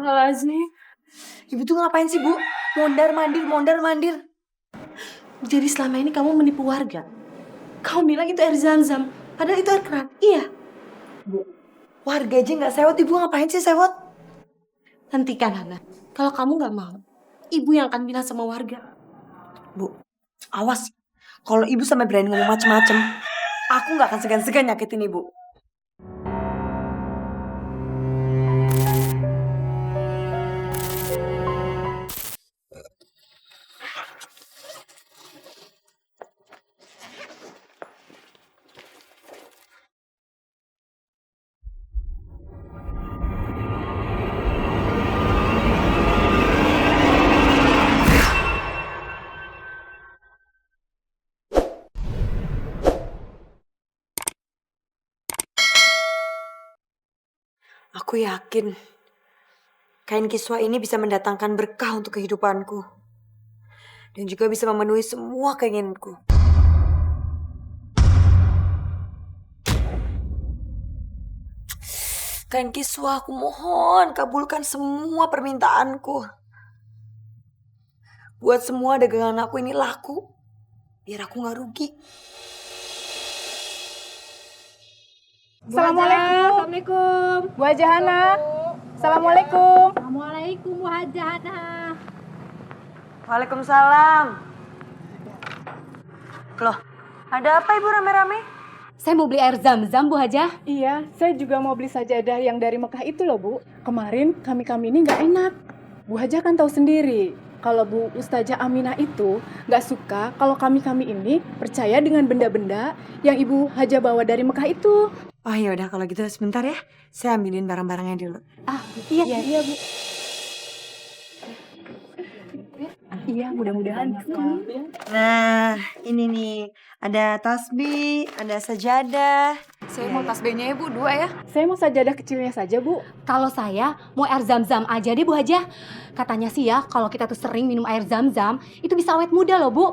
Astagfirullahaladzim. Ibu tuh ngapain sih, Bu? Mondar-mandir. Jadi selama ini kamu menipu warga. Kamu bilang itu air zam-zam, padahal itu air keran. Iya. Bu, warga aja nggak sewot, Ibu ngapain sih sewot? Hentikan, Hana. Kalau kamu nggak mau, Ibu yang akan bilang sama warga. Bu, awas. Kalau Ibu sampai berani ngomong macem-macem, aku nggak akan segan-segan nyakitin Ibu. Aku yakin kain kiswa ini bisa mendatangkan berkah untuk kehidupanku. Dan juga bisa memenuhi semua keinginanku. Kain kiswa, aku mohon kabulkan semua permintaanku. Buat semua dagangan aku ini laku, biar aku gak rugi. Assalamualaikum. Bu Haja Hana. Assalamualaikum. Assalamualaikum Bu Haja Hana. Waalaikumsalam. Loh, ada apa Ibu rame-rame? Saya mau beli air zam-zam Bu Haja. Iya, saya juga mau beli sajadah yang dari Mekah itu loh Bu. Kemarin kami ini nggak enak. Bu Haja kan tahu sendiri, kalau Bu Ustazah Aminah itu nggak suka kalau kami ini percaya dengan benda-benda yang Ibu Haja bawa dari Mekah itu. Oh ya udah kalau gitu sebentar ya, saya ambilin barang-barangnya dulu. Iya Bu. Iya, mudah-mudahan. Nah, ini nih, ada tasbih, ada sajadah. Saya mau tasbihnya ya Bu, 2 ya. Saya mau sajadah kecilnya saja Bu. Kalau saya mau air zam-zam aja deh Bu Haja. Katanya sih ya, kalau kita tuh sering minum air zam-zam, itu bisa awet muda loh Bu.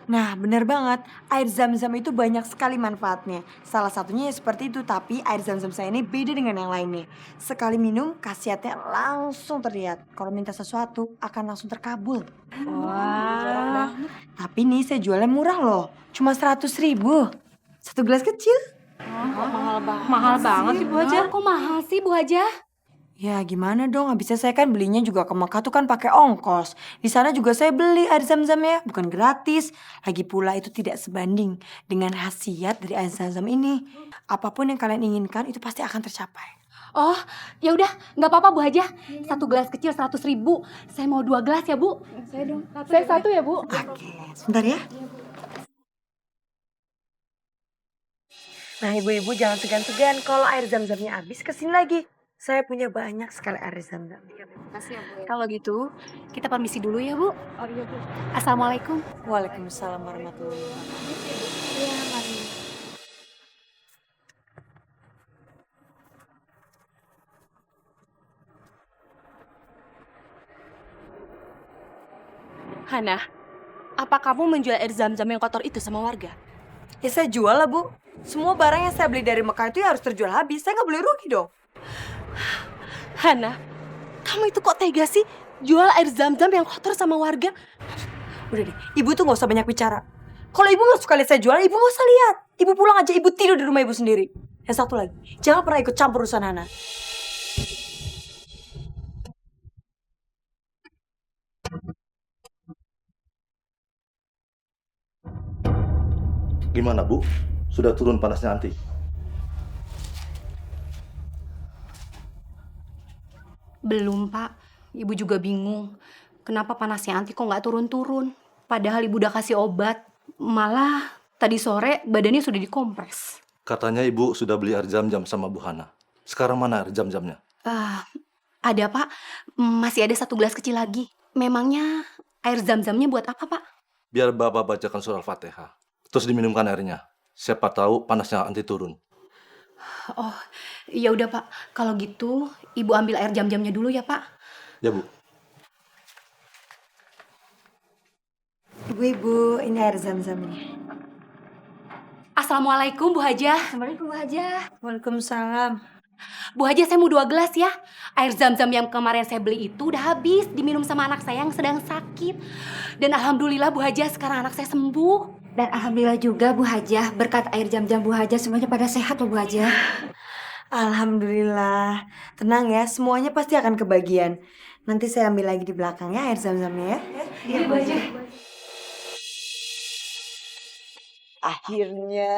Nah, bener banget. Air zam-zam itu banyak sekali manfaatnya. Salah satunya ya seperti itu, tapi air zam-zam saya ini beda dengan yang lainnya. Sekali minum, khasiatnya langsung terlihat. Kalau minta sesuatu, akan langsung terkabul. Wah. Tapi nih saya jualnya murah loh. Cuma 100.000. Satu gelas kecil. Mahal banget sih Bu Haja. Kok mahal sih Bu Haja? Ya gimana dong, habisnya saya kan belinya juga ke Mekah tuh kan pakai ongkos. Di sana juga saya beli air zam-zam ya, bukan gratis. Lagi pula itu tidak sebanding dengan khasiat dari air zam-zam ini. Apapun yang kalian inginkan itu pasti akan tercapai. Oh, ya udah, nggak apa-apa Bu Haja. Satu gelas kecil 100.000. Saya mau 2 gelas ya Bu. Saya dong. Saya satu ya Bu. Oke, sebentar ya. Nah ibu-ibu jangan segan-segan, kalau air zam-zamnya habis kesini lagi. Saya punya banyak sekali air zam-zam. Makasih ya Bu. Kalau gitu, kita permisi dulu ya Bu. Oh iya Bu. Assalamualaikum. Waalaikumsalam warahmatullahi wabarakatuh. Iya, mari. Hana, apa kamu menjual air zam-zam yang kotor itu sama warga? Ya saya jual lah Bu. Semua barang yang saya beli dari Mekah itu ya harus terjual habis. Saya nggak boleh rugi dong. Hana, kamu itu kok tega sih jual air zam-zam yang kotor sama warga? Udah deh, ibu tuh nggak usah banyak bicara. Kalau ibu nggak suka lihat saya jual, ibu nggak usah lihat. Ibu pulang aja, ibu tidur di rumah ibu sendiri. Yang satu lagi, jangan pernah ikut campur urusan Hana. Gimana Bu? Sudah turun panasnya Anti? Belum Pak, Ibu juga bingung. Kenapa panasnya Anti kok nggak turun-turun? Padahal Ibu udah kasih obat. Malah tadi sore badannya sudah dikompres. Katanya Ibu sudah beli air zam-zam sama Bu Hana. Sekarang mana air zam-zamnya? Ada Pak, masih ada 1 gelas kecil lagi. Memangnya air zam-zamnya buat apa Pak? Biar Bapak bacakan surah Al-Fatihah. Terus diminumkan airnya. Siapa tahu panasnya Anti turun. Oh, ya udah Pak. Kalau gitu, Ibu ambil air jam-jamnya dulu ya Pak. Ya Bu. Ibu-ibu, ini air zam-zamnya. Assalamualaikum Bu Haja. Assalamualaikum Bu Haja. Waalaikumsalam. Bu Haja, saya mau 2 gelas ya. Air zam-zam yang kemarin saya beli itu udah habis diminum sama anak saya yang sedang sakit. Dan alhamdulillah Bu Haja, sekarang anak saya sembuh. Dan alhamdulillah juga Bu Hajah, berkat air zam-zam Bu Hajah semuanya pada sehat loh Bu Hajah. Alhamdulillah. Tenang ya, semuanya pasti akan kebagian. Nanti saya ambil lagi di belakang ya air zam-zamnya ya. Iya, Bu Haja. Akhirnya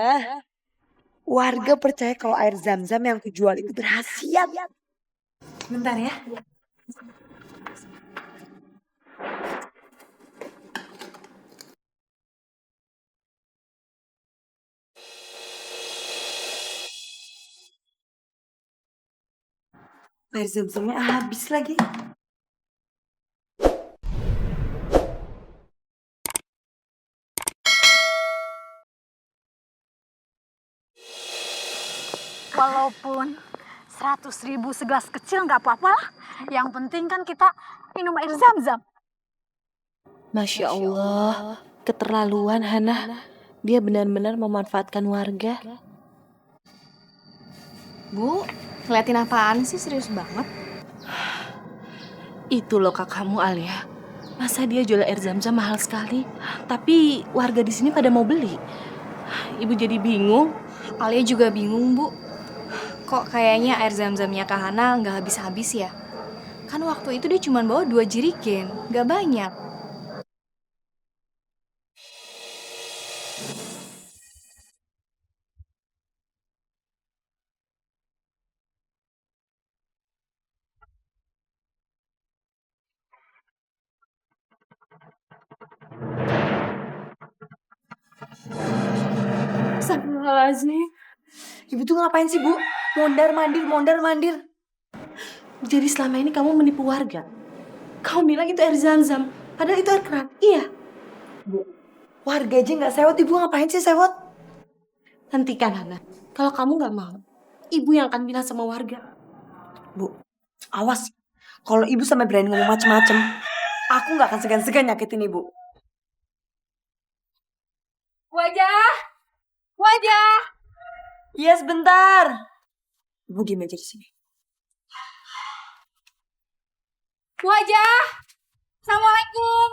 warga percaya kalau air zam-zam yang kujual itu berkhasiat. Bentar ya. Air zam-zamnya habis lagi. Walaupun 100.000 segelas kecil nggak apa-apa lah. Yang penting kan kita minum air zam-zam. Masya Allah, keterlaluan Hana. Dia benar-benar memanfaatkan warga. Bu, ngeliatin apaan sih, serius banget? Itu loh kakakmu Alia. Masa dia jual air zam-zam mahal sekali, tapi warga di sini pada mau beli. Ibu jadi bingung. Alia juga bingung, Bu. Kok kayaknya air zam-zamnya Kak Hana nggak habis-habis ya? Kan waktu itu dia cuma bawa 2 jerigen, nggak banyak. Astagfirullahaladzim. Ibu tuh ngapain sih, Bu? Mondar-mandir. Jadi selama ini kamu menipu warga. Kamu bilang itu air zam-zam, padahal itu air keran. Iya. Bu, warga aja nggak sewot, Ibu ngapain sih sewot? Hentikan, Hana. Kalau kamu nggak mau, Ibu yang akan bilang sama warga. Bu, awas. Kalau Ibu sampai berani ngomong macem-macem, aku nggak akan segan-segan nyakitin Ibu. Wajah! Iya, sebentar. Ibu diem aja di sini. Wajah! Assalamualaikum!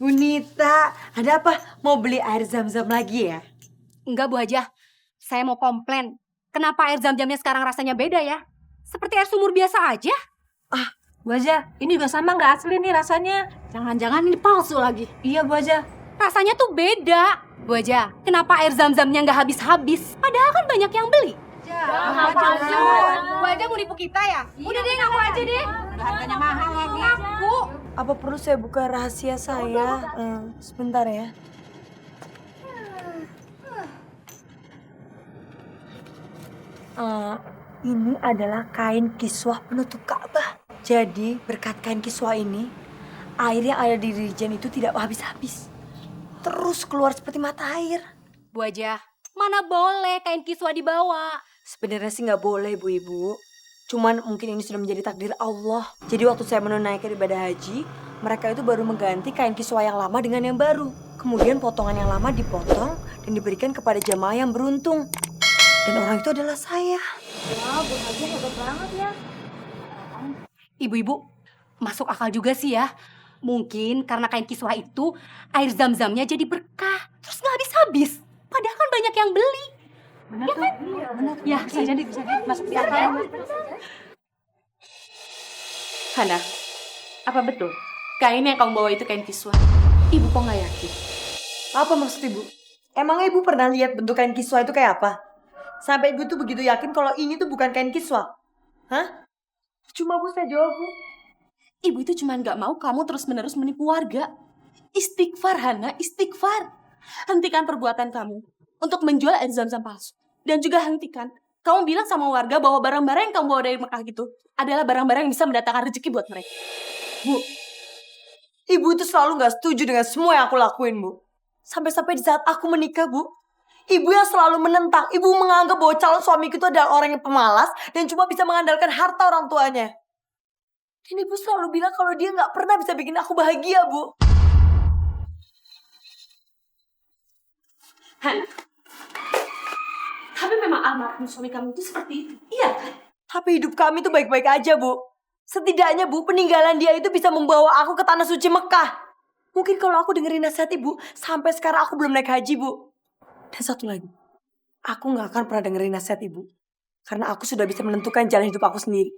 Bu Nita, ada apa? Mau beli air zam-zam lagi ya? Enggak, Bu Haja. Saya mau komplain. Kenapa air zam-zamnya sekarang rasanya beda ya? Seperti air sumur biasa aja. Bu Haja, ini juga sama nggak asli nih rasanya. Jangan-jangan ini palsu lagi. Iya Bu Haja. Rasanya tuh beda. Bu Haja, kenapa air zam-zamnya nggak habis-habis? Padahal kan banyak yang beli. Bu Haja mau nipu kita ya? Udah deh, ngaku aja deh. Harganya mahal lagi. Ngaku. Apa perlu saya buka rahasia saya? Sebentar ya. Ini adalah kain kiswah penutup Ka'bah. Jadi berkat kain kiswah ini, air yang ada di Dirijen itu tidak habis-habis. Terus keluar seperti mata air. Bu Haja, mana boleh kain kiswah dibawa? Sebenarnya sih nggak boleh Bu-Ibu. Cuman mungkin ini sudah menjadi takdir Allah. Jadi waktu saya menunaikan ibadah haji, mereka itu baru mengganti kain kiswah yang lama dengan yang baru. Kemudian potongan yang lama dipotong dan diberikan kepada jamaah yang beruntung. Dan orang itu adalah saya. Ibu-ibu, masuk akal juga sih ya. Mungkin karena kain kiswah itu, air zam-zamnya jadi berkah. Terus nggak habis-habis. Padahal kan banyak yang beli. Benar tuh. Benar. Ya, bisa jadi masuk di akal. Hana, apa betul? Kain yang kamu bawa itu kain kiswah? Ibu kok nggak yakin? Apa maksud Ibu? Emang Ibu pernah lihat bentuk kain kiswah itu kayak apa? Sampai Ibu tuh begitu yakin kalau ini tuh bukan kain kiswah? Hah? Cuma Bu, saya jawab Bu. Ibu itu cuma nggak mau kamu terus-menerus menipu warga. Istighfar Hana, istighfar. Hentikan perbuatan kamu untuk menjual air zam-zam palsu. Dan juga hentikan kamu bilang sama warga bahwa barang-barang yang kamu bawa dari Mekah gitu adalah barang-barang yang bisa mendatangkan rezeki buat mereka. Bu, Ibu itu selalu gak setuju dengan semua yang aku lakuin, Bu. Sampai-sampai di saat aku menikah, Bu, Ibu yang selalu menentang. Ibu menganggap bahwa calon suamiku itu adalah orang yang pemalas dan cuma bisa mengandalkan harta orang tuanya. Dan Ibu selalu bilang kalau dia gak pernah bisa bikin aku bahagia, Bu. Hana, Tapi memang almarhum suami kamu itu seperti itu. Iya kan? Tapi hidup kami tuh baik-baik aja, Bu. Setidaknya, Bu, peninggalan dia itu bisa membawa aku ke tanah suci Mekah. Mungkin kalau aku dengerin nasihat Ibu, sampai sekarang aku belum naik haji, Bu. Dan satu lagi, aku gak akan pernah dengerin nasihat Ibu. Karena aku sudah bisa menentukan jalan hidup aku sendiri.